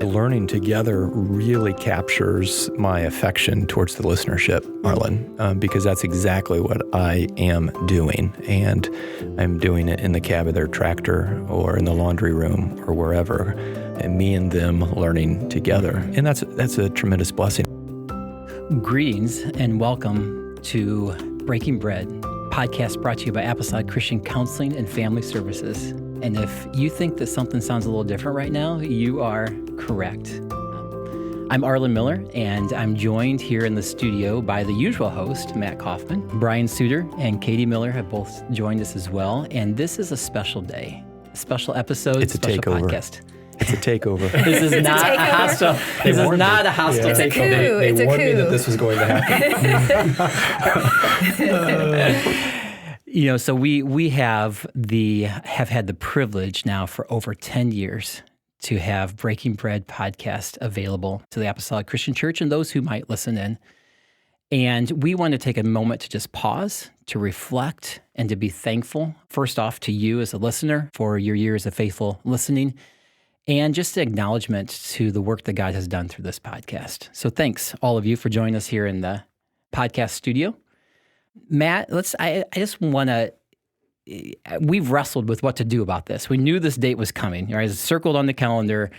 learning together really captures my affection towards the listenership, Arlan, because that's exactly what I am doing. And I'm doing it in the cab of their tractor or in the laundry room or wherever, and me and them learning together. And that's a tremendous blessing. Greetings and welcome to Breaking Bread, podcast brought to you by Apostolic Christian Counseling and Family Services. And if you think that something sounds a little different right now, you are correct. I'm Arlan Miller, and I'm joined here in the studio by the usual host, Matt Kaufmann. Brian Sutter and Katie Miller have both joined us as well. And this is a special day, a special episode, It's a special takeover. Podcast. It's a takeover. This is not a hostile. This is not a hostile It's a takeover. They warned me that this was going to happen. So we have had the privilege now for over 10 years to have Breaking Bread podcast available to the Apostolic Christian Church and those who might listen in. And we want to take a moment to just pause, to reflect, and to be thankful, first off, to you as a listener for your years of faithful listening, and just an acknowledgement to the work that God has done through this podcast. So thanks, all of you, for joining us here in the podcast studio. Matt, I just want to, we've wrestled with what to do about this. We knew this date was coming, right? It's circled on the calendar,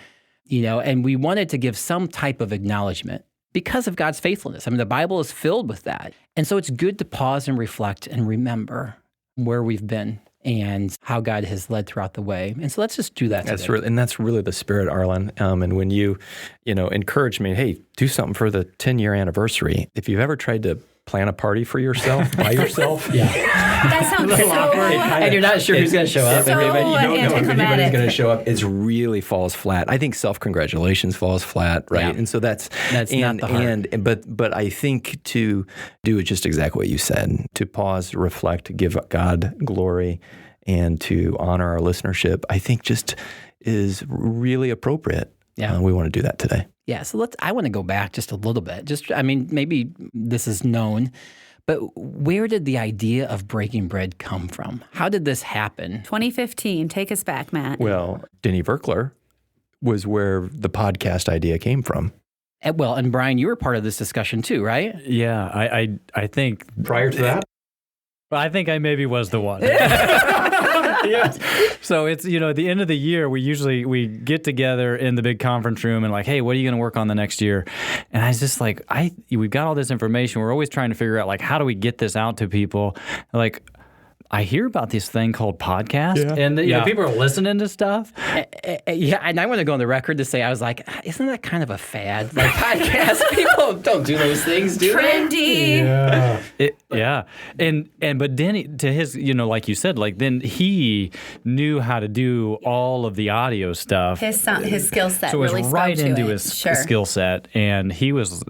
and we wanted to give some type of acknowledgement because of God's faithfulness. I mean, the Bible is filled with that. And so it's good to pause and reflect and remember where we've been and how God has led throughout the way. And so let's just do that today. That's really the spirit, Arlan. And when you encourage me, hey, do something for the 10-year anniversary. If you've ever tried to plan a party for yourself, by yourself. Yeah. That sounds so and you're not sure who's going to show up. So you don't know if anybody's anticlimactic. going to show up. It really falls flat. I think self-congratulations falls flat, right? Yeah. And so that's not the heart. But I think to do just exactly what you said, to pause, reflect, give God glory, and to honor our listenership, I think just is really appropriate. Yeah. We want to do that today. Yeah, so I want to go back just a little bit. Maybe this is known, but where did the idea of Breaking Bread come from? How did this happen? 2015. Take us back, Matt. Well, Denny Verkler was where the podcast idea came from. And Brian, you were part of this discussion too, right? Yeah, I think Prior to that? I think I maybe was the one. Yeah. So it's, at the end of the year, we get together in the big conference room and like, hey, what are you going to work on the next year? And I was just like, we've got all this information. We're always trying to figure out like, how do we get this out to people? Like, I hear about this thing called podcast, and people are listening to stuff. Yeah, and I want to go on the record to say I was like, isn't that kind of a fad? Like podcast, people don't do those things, do Trendy. Yeah. But Denny, to his, like you said, like then he knew how to do all of the audio stuff. His skill set so it was really right spoke to into it. his Sure. skill set, and he was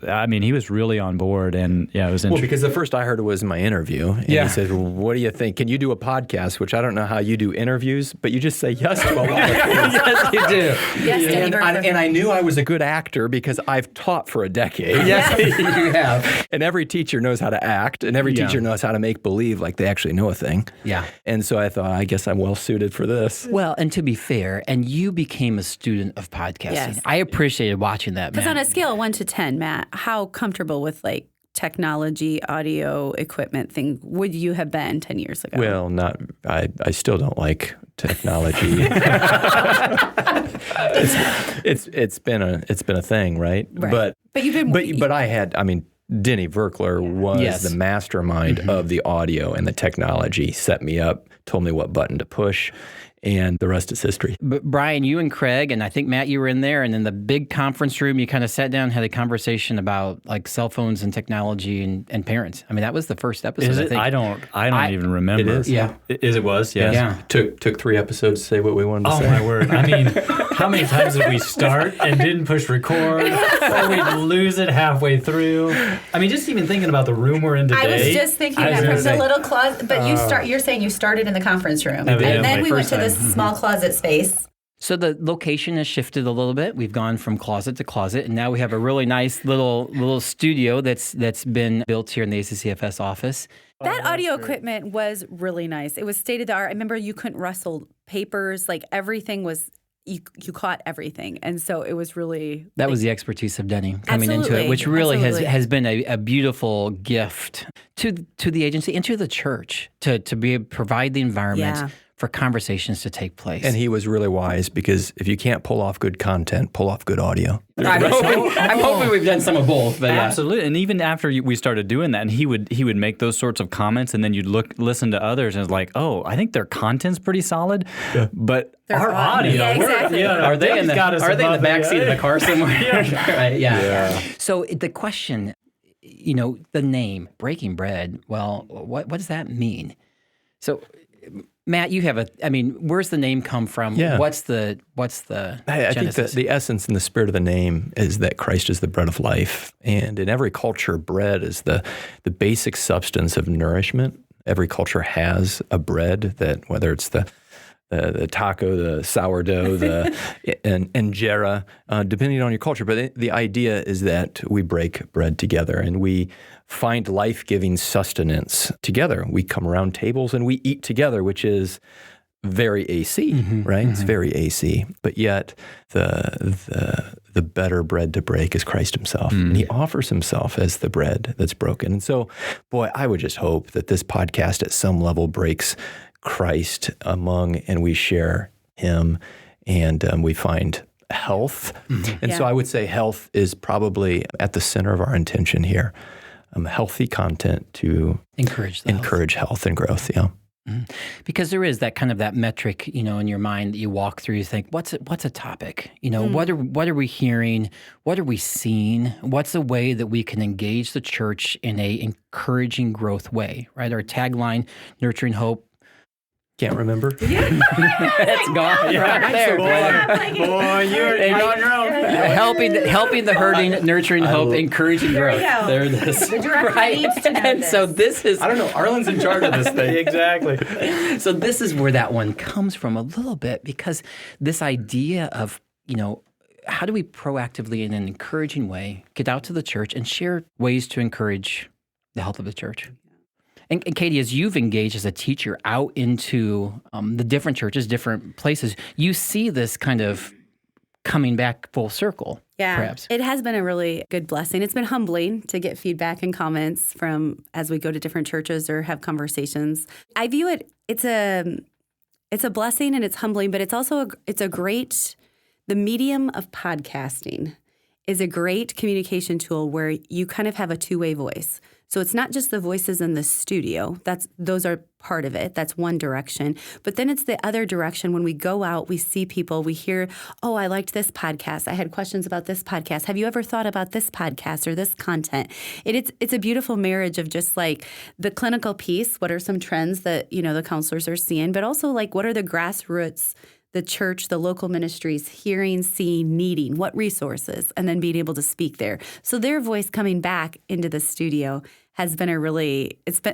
really on board, and yeah, it was Well, interesting. because the first I heard it was in my interview, and he said, what do you think? Can you do a podcast? Which I don't know how you do interviews, but you just say yes to a lot of things. Yes, you do. Yes, Denny Verkler. And I knew I was a good actor because I've taught for a decade. Yes, you have. And every teacher knows how to act, and every teacher knows how to make believe like they actually know a thing. Yeah. And so I thought, I guess I'm well suited for this. Well, and to be fair, and you became a student of podcasting. Yes. I appreciated watching that, Because man. on a scale of 1 to 10, Matt, how comfortable with like technology, audio, equipment thing would you have been 10 years ago? Well, I still don't like technology. it's been a thing, right? Right. But you've been But Denny Verkler was the mastermind of the audio and the technology, set me up, told me what button to push, and the rest is history. But Brian, you and Craig, and I think Matt, you were in there, and in the big conference room, you kind of sat down and had a conversation about like cell phones and technology and parents. I mean, that was the first episode. Is it? I think. I don't even remember. It is. Yeah. It was? Yes. Yeah. Took 3 episodes to say what we wanted to Oh, say. my word. I mean, how many times did we start and didn't push record? Or we'd lose it halfway through? I mean, just even thinking about the room we're in today. I was just thinking that from the little closet, but you're saying you started in the conference room, and then we went to this small closet space. So the location has shifted a little bit. We've gone from closet to closet, and now we have a really nice little studio that's been built here in the ACCFS office. That audio equipment was really nice. It was state of the art. I remember you couldn't rustle papers. Like everything was you caught everything. And so it was really That was the expertise of Denny coming into Absolutely. it, which really Absolutely. has been a beautiful gift to the agency and to the church to provide the environment Yeah. for conversations to take place. And he was really wise because if you can't pull off good content, pull off good audio. I'm hoping we've done some of both. But Absolutely. And even after we started doing that, and he would make those sorts of comments, and then you'd listen to others, and it's like, oh, I think their content's pretty solid, but our audio, Yeah, exactly. Are they in the back seat of the car somewhere? Right, yeah. So the question, the name Breaking Bread. Well, what does that mean? So, Matt, you have where's the name come from? Yeah. What's the I think genesis? the essence and the spirit of the name is that Christ is the bread of life. And in every culture, bread is the basic substance of nourishment. Every culture has a bread that, whether it's the taco, the sourdough, the injera, depending on your culture. But the idea is that we break bread together and we find life-giving sustenance together. We come around tables and we eat together, which is very AC, right? It's very AC. But yet the better bread to break is Christ himself. And he offers himself as the bread that's broken. And so, boy, I would just hope that this podcast at some level breaks Christ among, and we share him, and we find health. And so I would say health is probably at the center of our intention here. Healthy content to encourage health and growth. Yeah. Because there is that kind of that metric, in your mind that you walk through. You think, what's a topic? What are we hearing? What are we seeing? What's a way that we can engage the church in a encouraging growth way? Right? Our tagline, nurturing hope. Can't remember. It's gone right there. Boy, you're on your own. Helping the hurting, nurturing hope, encouraging There we growth. go. There it is. The director needs to know And this. so this is, I don't know. Arlan's in charge of this thing. Exactly. so this is where that one comes from a little bit, because this idea of, how do we proactively, in an encouraging way, get out to the church and share ways to encourage the health of the church? And Katie, as you've engaged as a teacher out into the different churches, different places, you see this kind of coming back full circle, perhaps. It has been a really good blessing. It's been humbling to get feedback and comments from as we go to different churches or have conversations. I view it's a blessing and it's humbling, but it's also the medium of podcasting is a great communication tool where you kind of have a two-way voice. So it's not just the voices in the studio. Those are part of it. That's one direction. But then it's the other direction. When we go out, we see people, we hear, oh, I liked this podcast. I had questions about this podcast. Have you ever thought about this podcast or this content? It's a beautiful marriage of just like the clinical piece. What are some trends that, the counselors are seeing? But also like what are the grassroots, the church, the local ministries hearing, seeing, needing, what resources, and then being able to speak there. So their voice coming back into the studio has been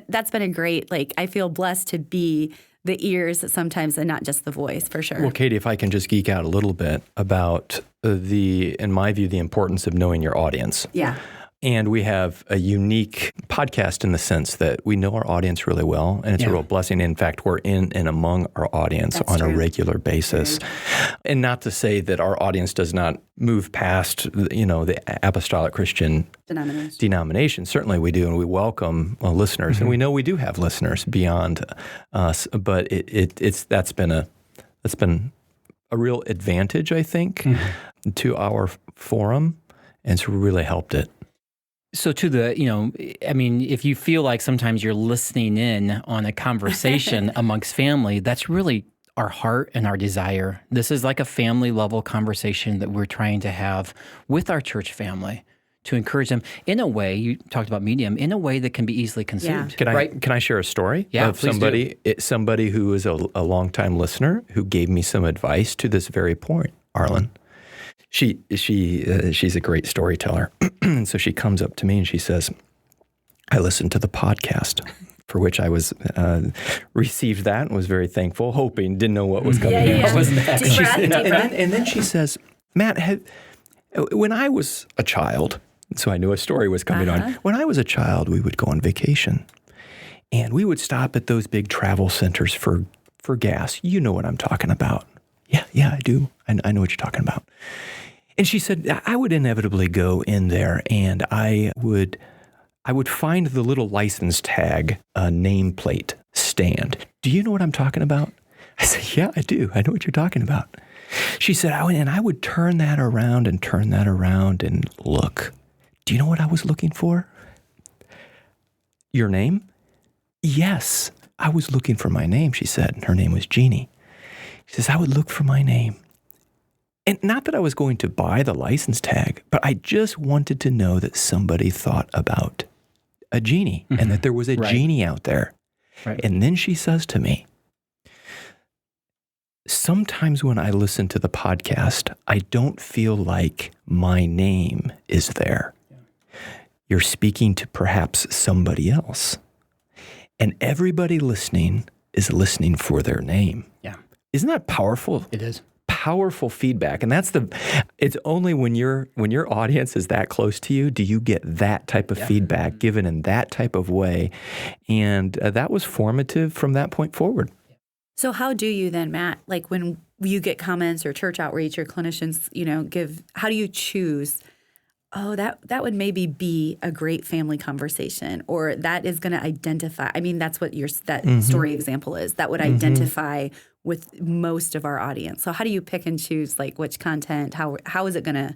that's been a great, I feel blessed to be the ears sometimes and not just the voice, for sure. Well, Katie, if I can just geek out a little bit about in my view, the importance of knowing your audience. Yeah. And we have a unique podcast in the sense that we know our audience really well, and it's a real blessing. In fact, we're in and among our audience on a regular basis. And not to say that our audience does not move past, the apostolic Christian denomination. Certainly we do, and we welcome listeners, and we know we do have listeners beyond us. But that's been a real advantage, I think, to our forum, and it's really helped it. So to if you feel like sometimes you're listening in on a conversation amongst family, that's really our heart and our desire. This is like a family level conversation that we're trying to have with our church family to encourage them in a way, you talked about medium, in a way that can be easily consumed. Yeah. Can I share a story of please somebody who is a longtime listener who gave me some advice to this very point, Arlan? She's a great storyteller. And so she comes up to me and she says, I listened to the podcast, for which I was received that and was very thankful, didn't know what was coming. What was next. And then she says, Matt, when I was a child, so I knew a story was coming on. When I was a child, we would go on vacation and we would stop at those big travel centers for gas. You know what I'm talking about. Yeah, I do. I know what you're talking about. And she said, I would inevitably go in there and I would find the little license tag nameplate stand. Do you know what I'm talking about? I said, yeah, I do. I know what you're talking about. She said, I would turn that around and look. Do you know what I was looking for? Your name? Yes, I was looking for my name, she said. Her name was Jeannie. She says, I would look for my name. And not that I was going to buy the license tag, but I just wanted to know that somebody thought about a Jeannie and that there was a Jeannie out there. Right. And then she says to me, sometimes when I listen to the podcast, I don't feel like my name is there. Yeah. You're speaking to perhaps somebody else. And everybody listening is listening for their name. Yeah. Isn't that powerful? It is. Powerful feedback. And it's only when your audience is that close to you, do you get that type of feedback given in that type of way. And that was formative from that point forward. So how do you then, Matt, like when you get comments or church outreach or clinicians, how do you choose, that would maybe be a great family conversation, or that is going to identify, that's what that story example is, that would identify with most of our audience. So how do you pick and choose like which content, how is it going to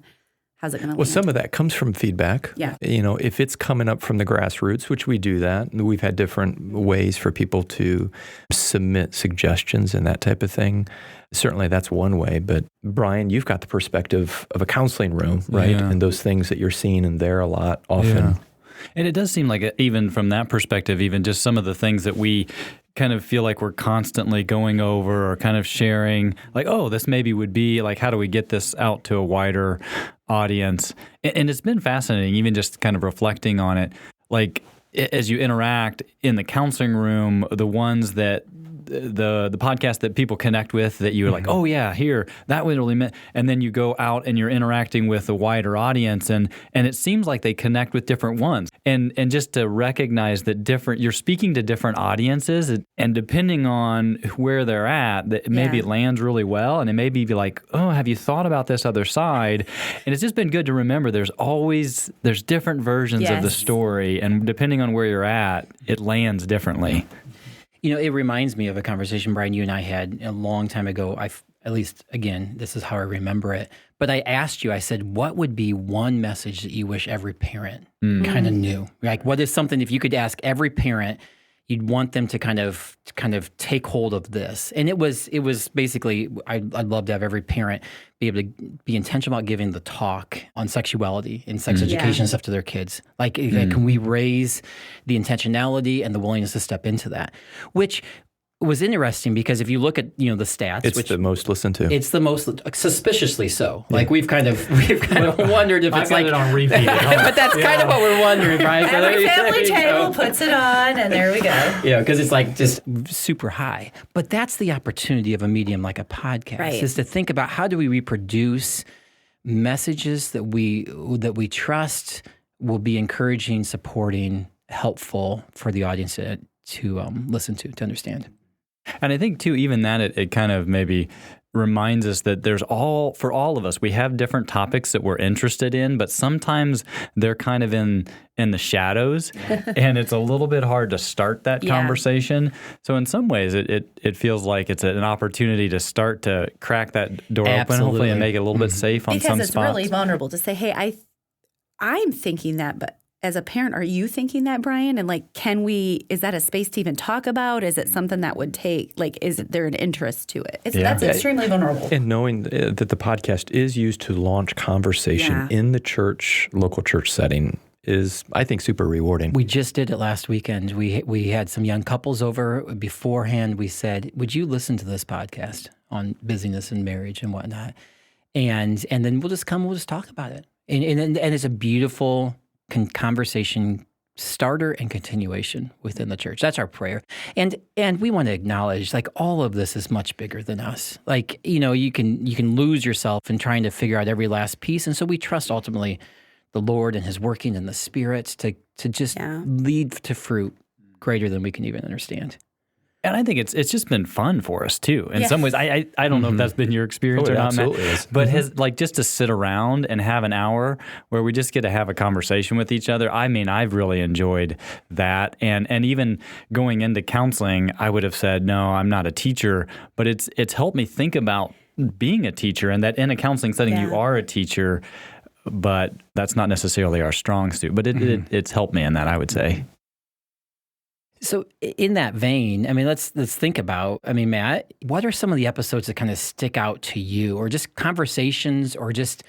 Well, some of that comes from feedback. Yeah. If it's coming up from the grassroots, which we do that, we've had different ways for people to submit suggestions and that type of thing. Certainly that's one way. But Brian, you've got the perspective of a counseling room, right? Yeah. And those things that you're seeing in there a lot often. Yeah. And it does seem like even from that perspective, even just some of the things that we kind of feel like we're constantly going over or kind of sharing, like, this maybe would be like, how do we get this out to a wider audience? And it's been fascinating, even just kind of reflecting on it. Like, as you interact in the counseling room, the ones that the podcast that people connect with that you're like, oh yeah, here, that would really meant, and then you go out and you're interacting with a wider audience and it seems like they connect with different ones. And just to recognize that you're speaking to different audiences, and depending on where they're at, that maybe it lands really well, and it may be like, oh, have you thought about this other side? And it's just been good to remember there's different versions of the story, and depending on where you're at, it lands differently. It reminds me of a conversation, Brian, you and I had a long time ago. At least, again, this is how I remember it. But I asked you, I said, what would be one message that you wish every parent kind of knew? Like, what is something, if you could ask every parent, you'd want them to kind of take hold of this? And it was basically, I'd love to have every parent be able to be intentional about giving the talk on sexuality and sex education and stuff to their kids. Like, can we raise the intentionality and the willingness to step into that? Which was interesting because if you look at the stats, it's the most listened to. It's the most suspiciously so. Yeah. Like we've kind of wondered if it's like it on repeat. But that's kind of what we're wondering, Brian. Every family table puts it on, and there we go. Yeah, because it's like just super high. But that's the opportunity of a medium like a podcast, is to think about how do we reproduce messages that we trust will be encouraging, supporting, helpful for the audience to listen to understand. And I think, too, even that, it kind of maybe reminds us that for all of us, we have different topics that we're interested in, but sometimes they're kind of in the shadows, and it's a little bit hard to start that conversation. So in some ways, it feels like it's an opportunity to start to crack that door open, hopefully, and make it a little bit safe on some spots. Because it's really vulnerable to say, hey, I'm thinking that, but as a parent, are you thinking that, Brian? And like, is that a space to even talk about? Is it something that would take, is there an interest to it? That's extremely vulnerable. And knowing that the podcast is used to launch conversation in the local church setting is, I think, super rewarding. We just did it last weekend. We had some young couples over. Beforehand, we said, would you listen to this podcast on busyness and marriage and whatnot? And then we'll just talk about it. And it's a beautiful conversation starter and continuation within the church. That's our prayer. And we want to acknowledge, like, all of this is much bigger than us. Like, you can lose yourself in trying to figure out every last piece. And so we trust ultimately the Lord and his working in the Spirit to just lead to fruit greater than we can even understand. And I think it's just been fun for us too. In some ways, I don't know if that's been your experience or not, absolutely Matt, is. but just to sit around and have an hour where we just get to have a conversation with each other. I mean, I've really enjoyed that. And even going into counseling, I would have said, no, I'm not a teacher, but it's helped me think about being a teacher, and that in a counseling setting, you are a teacher, but that's not necessarily our strong suit. But it's helped me in that, I would say. So in that vein, I mean, let's think about, I mean, Matt, what are some of the episodes that kind of stick out to you, or just conversations, or just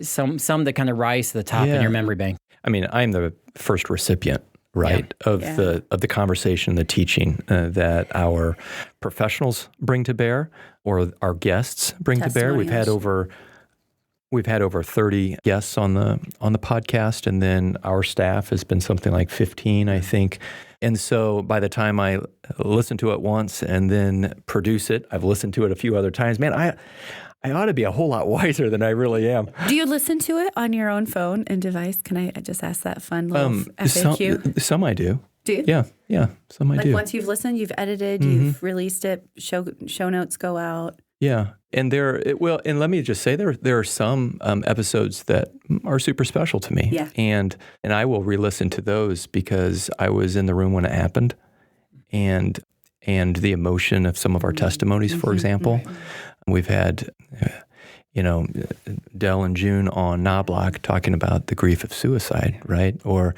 some that kind of rise to the top in your memory bank? I mean, I'm the first recipient, right, of the conversation, the teaching that our professionals bring to bear, or our guests bring to bear. We've had over 30 guests on the podcast, and then our staff has been something like 15, I think. And so by the time I listen to it once and then produce it, I've listened to it a few other times. Man, I ought to be a whole lot wiser than I really am. Do you listen to it on your own phone and device? Can I just ask that fun little FAQ? Some I do. Do you? Yeah, some I do. Once you've listened, you've edited, you've released it, show notes go out. Yeah, and and let me just say there are some episodes that are super special to me. Yeah. And I will re-listen to those because I was in the room when it happened, and the emotion of some of our testimonies, for example. We've had, Del and June on Knobloch talking about the grief of suicide, right? Or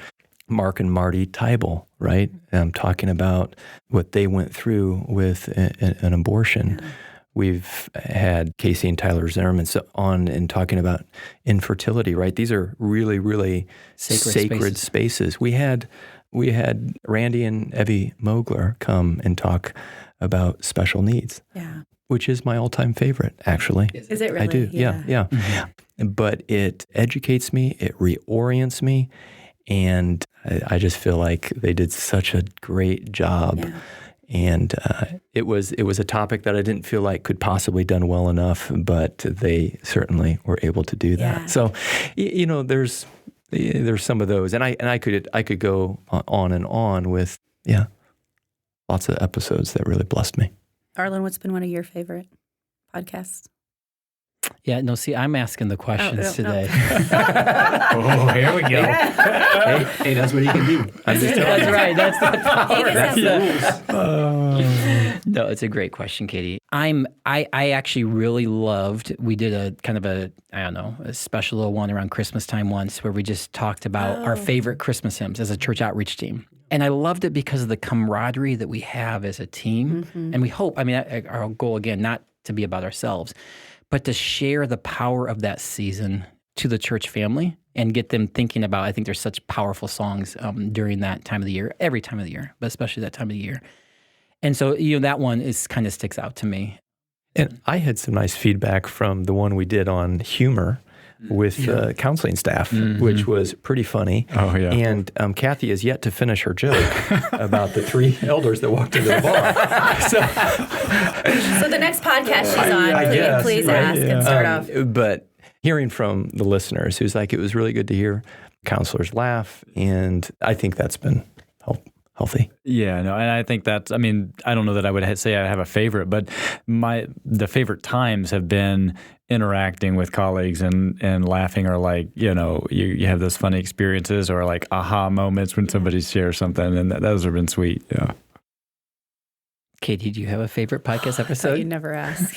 Mark and Marty Tybel, right? Talking about what they went through with an abortion. Yeah. We've had Casey and Tyler Zimmerman on and talking about infertility, right? These are really, really sacred spaces. We had Randy and Evie Mogler come and talk about special needs, which is my all-time favorite, actually. Is it really? I do, yeah. Mm-hmm. But it educates me, it reorients me, and I just feel like they did such a great job. Yeah. And it was a topic that I didn't feel like could possibly done well enough, but they certainly were able to do that. Yeah. So, there's some of those, and I could go on and on with lots of episodes that really blessed me. Arlan, what's been one of your favorite podcasts? Yeah, no, see, I'm asking the questions today. Oh, here we go. Hey, that's what you can do. That's right. That's the power. That's the rules. No, it's a great question, Katie. I actually really loved, we did a kind of a special little one around Christmas time once where we just talked about our favorite Christmas hymns as a church outreach team. And I loved it because of the camaraderie that we have as a team. Mm-hmm. And we hope, our goal, again, not to be about ourselves, but to share the power of that season to the church family and get them thinking about, I think there's such powerful songs during that time of the year, every time of the year, but especially that time of the year. And so, that one kind of sticks out to me. And I had some nice feedback from the one we did on humor with counseling staff, which was pretty funny. Oh, yeah. And Kathy is yet to finish her joke about the three elders that walked into the bar. So the next podcast she's on, please ask and start off. But hearing from the listeners who's like, it was really good to hear counselors laugh, and I think that's been healthy. Yeah, no, and I think that's, I don't know that I would say I have a favorite, but the favorite times have been interacting with colleagues and laughing, or like, you have those funny experiences or like aha moments when somebody shares something, and those have been sweet. Yeah. Katie, do you have a favorite podcast episode? You never ask.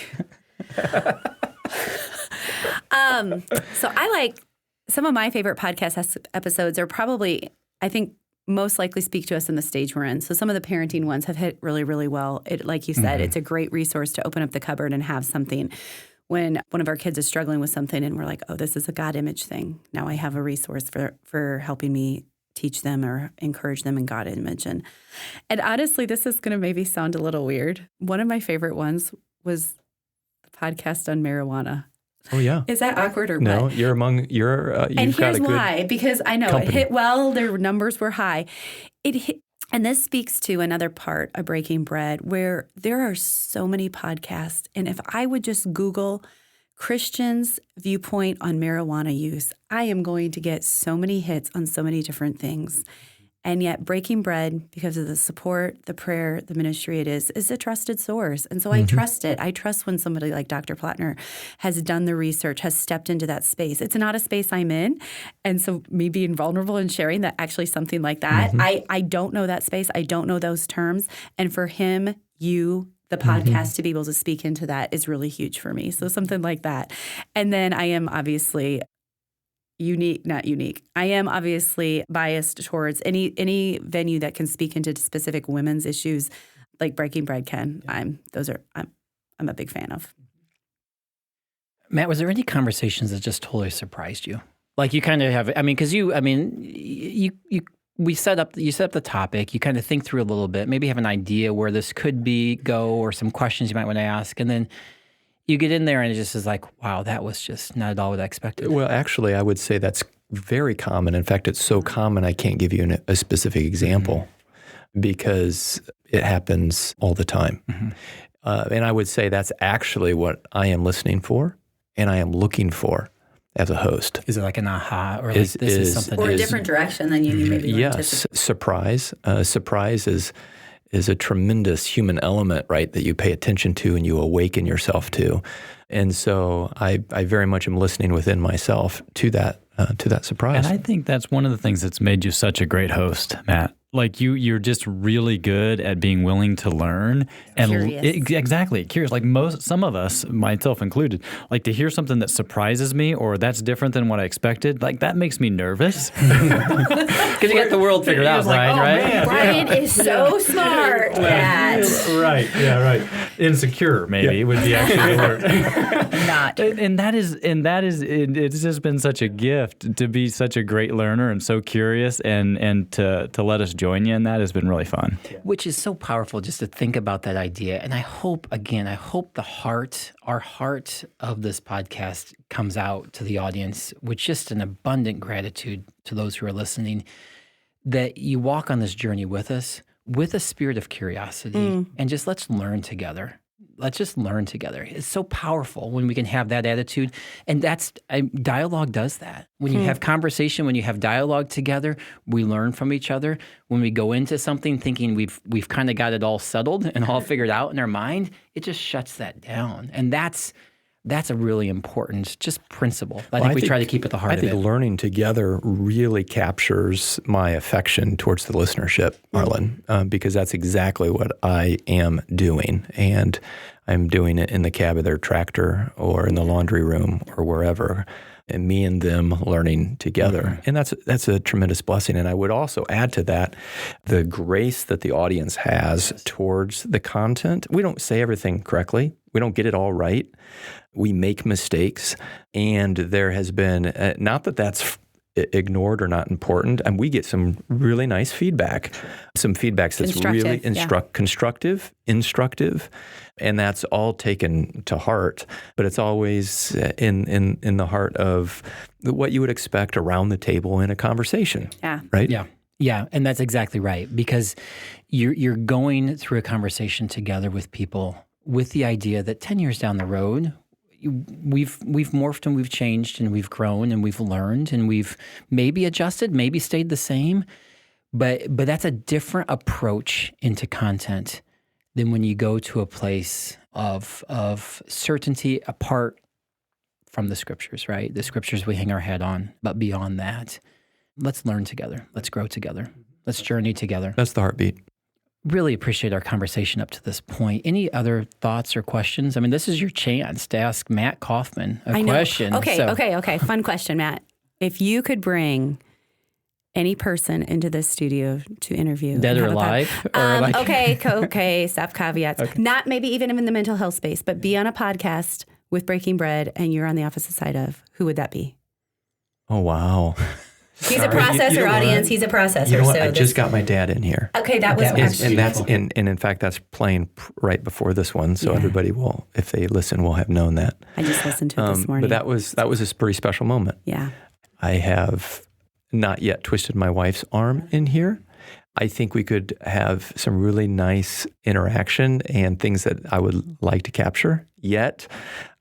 So I like some of my favorite podcast episodes are probably, I think, most likely speak to us in the stage we're in. So some of the parenting ones have hit really, really well. Like you said, it's a great resource to open up the cupboard and have something when one of our kids is struggling with something and we're like, oh, this is a God image thing. Now I have a resource for helping me teach them or encourage them in God image. And honestly, this is going to maybe sound a little weird. One of my favorite ones was the podcast on marijuana. Oh, yeah. Is that awkward or what? No, you're among your, and here's why, because I know company. It hit well, their numbers were high. And this speaks to another part of Breaking Bread where there are so many podcasts. And if I would just Google Christians' viewpoint on marijuana use, I am going to get so many hits on so many different things. And yet Breaking Bread, because of the support, the prayer, the ministry it is a trusted source. And so I trust it. I trust when somebody like Dr. Plattner has done the research, has stepped into that space. It's not a space I'm in. And so me being vulnerable and sharing that actually something like that, I don't know that space. I don't know those terms. And for him, the podcast to be able to speak into that is really huge for me. So something like that. And then I am obviously not unique. I am obviously biased towards any venue that can speak into specific women's issues, like Breaking Bread can. I'm a big fan of. Matt, was there any conversations that just totally surprised you? Like you kind of have, because you set up the topic. You kind of think through a little bit, maybe have an idea where this could go, or some questions you might want to ask, and then you get in there and it just is like, wow, that was just not at all what I expected. Well, actually, I would say that's very common. In fact, it's so common I can't give you a specific example because it happens all the time. And I would say that's actually what I am listening for and I am looking for as a host. Is it like an aha, or this is something? Or a different direction than you maybe yes, surprise. Surprise is a tremendous human element, right, that you pay attention to and you awaken yourself to. And so I very much am listening within myself to that surprise. And I think that's one of the things that's made you such a great host, Matt. Like you're just really good at being willing to learn and exactly curious. Like some of us, myself included, like to hear something that surprises me or that's different than what I expected. Like that makes me nervous because you get the world figured out, like, right? Man. Brian is so smart. Right. Yeah. Right. Insecure maybe would be actually the word. Not. And that is it's just been such a gift to be such a great learner and so curious and to let us join you in that has been really fun. Which is so powerful just to think about that idea. And I hope our heart of this podcast comes out to the audience with just an abundant gratitude to those who are listening, that you walk on this journey with us with a spirit of curiosity and just let's learn together. Let's just learn together. It's so powerful when we can have that attitude. And dialogue does that. When you have conversation, when you have dialogue together, we learn from each other. When we go into something thinking we've kind of got it all settled and all figured out in our mind, it just shuts that down. And that's a really important just principle. I think we try to keep at the heart of it. I think learning together really captures my affection towards the listenership, Arlan, because that's exactly what I am doing. And I'm doing it in the cab of their tractor or in the laundry room or wherever, and me and them learning together. And that's a tremendous blessing. And I would also add to that the grace that the audience has towards the content. We don't say everything correctly. We don't get it all right. We make mistakes. And there has been, not that that's ignored or not important, and we get some really nice feedback. Some feedback that's really constructive, instructive, and that's all taken to heart. But it's always in the heart of what you would expect around the table in a conversation. Yeah. Right? Yeah, and that's exactly right, because you're going through a conversation together with people with the idea that 10 years down the road, we've morphed and we've changed and we've grown and we've learned and we've maybe adjusted, maybe stayed the same, but that's a different approach into content than when you go to a place of certainty apart from the scriptures, right? The scriptures we hang our head on, but beyond that, let's learn together, let's grow together, let's journey together. That's the heartbeat. Really appreciate our conversation up to this point. Any other thoughts or questions? I mean, this is your chance to ask Matt Kaufmann a question. Okay. Fun question, Matt. If you could bring any person into this studio to interview, dead or alive, okay, stop caveats. Okay. Not maybe even in the mental health space, but be on a podcast with Breaking Bread, and you're on the opposite side of. Who would that be? Oh wow. He's a processor, audience. He's a processor. You know what? I just got my dad in here. Okay, that was and that's and in fact that's playing right before this one, so everybody will, if they listen, will have known that. I just listened to it this morning. But that was a pretty special moment. Yeah. I have not yet twisted my wife's arm in here. I think we could have some really nice interaction and things that I would like to capture. Yet,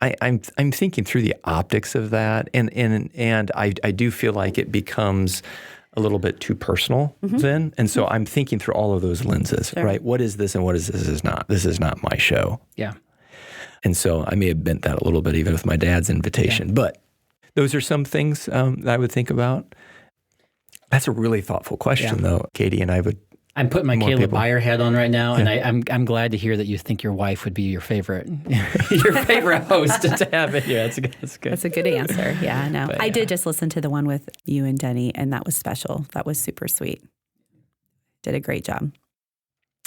I'm thinking through the optics of that, and I do feel like it becomes a little bit too personal then. And so I'm thinking through all of those lenses, right? What is this and what is this is not? This is not my show. Yeah. And so I may have bent that a little bit even with my dad's invitation. Yeah. But those are some things that I would think about. That's a really thoughtful question, though, Katie, and I would. I'm putting my Caleb Beyer hat on right now, and I'm glad to hear that you think your wife would be your favorite host to have it. Yeah, that's good. That's a good answer. Yeah, no, I did just listen to the one with you and Denny, and that was special. That was super sweet. Did a great job.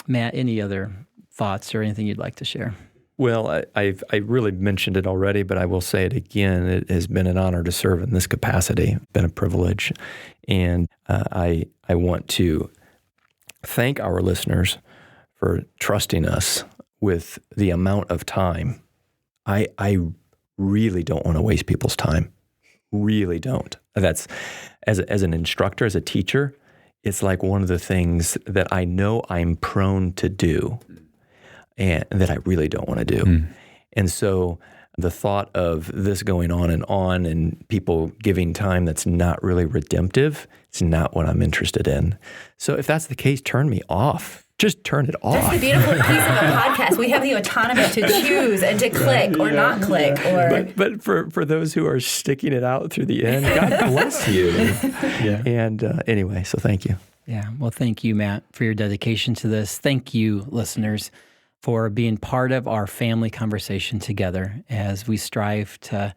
Matt, any other thoughts or anything you'd like to share? Well, I really mentioned it already, but I will say it again. It has been an honor to serve in this capacity. It's been a privilege, and I want to thank our listeners for trusting us with the amount of time. I really don't want to waste people's time. Really don't. That's as an instructor, as a teacher, it's like one of the things that I know I'm prone to do and that I really don't want to do. And so the thought of this going on and people giving time that's not really redemptive, it's not what I'm interested in. So if that's the case, turn me off. Just turn it off. That's the beautiful piece of the podcast. We have the autonomy to choose and to click or not click. But for those who are sticking it out through the end, God bless you. And anyway, so thank you. Yeah. Well, thank you, Matt, for your dedication to this. Thank you, listeners, for being part of our family conversation together as we strive to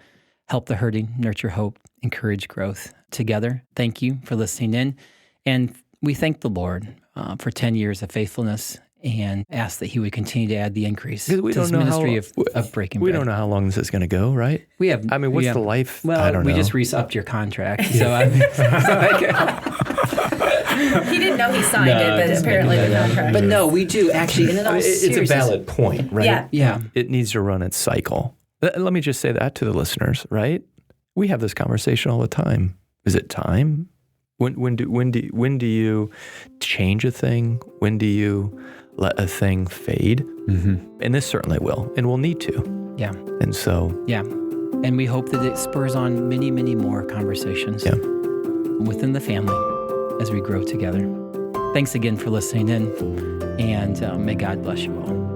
help the hurting, nurture hope, encourage growth together. Thank you for listening in. And we thank the Lord for 10 years of faithfulness and ask that he would continue to add the increase to this ministry of breaking bread. We don't know how long this is going to go, right? What's the life? Well, I don't know. We just re-upped your contract. So he didn't know he signed it, but apparently the contract. But no, we do actually. It's a valid point, right? Yeah. It needs to run its cycle. Let me just say that to the listeners, right? We have this conversation all the time. Is it time? When do you change a thing? When do you let a thing fade? And this certainly will, and we'll need to. Yeah. And so. Yeah. And we hope that it spurs on many, many more conversations within the family as we grow together. Thanks again for listening in, and may God bless you all.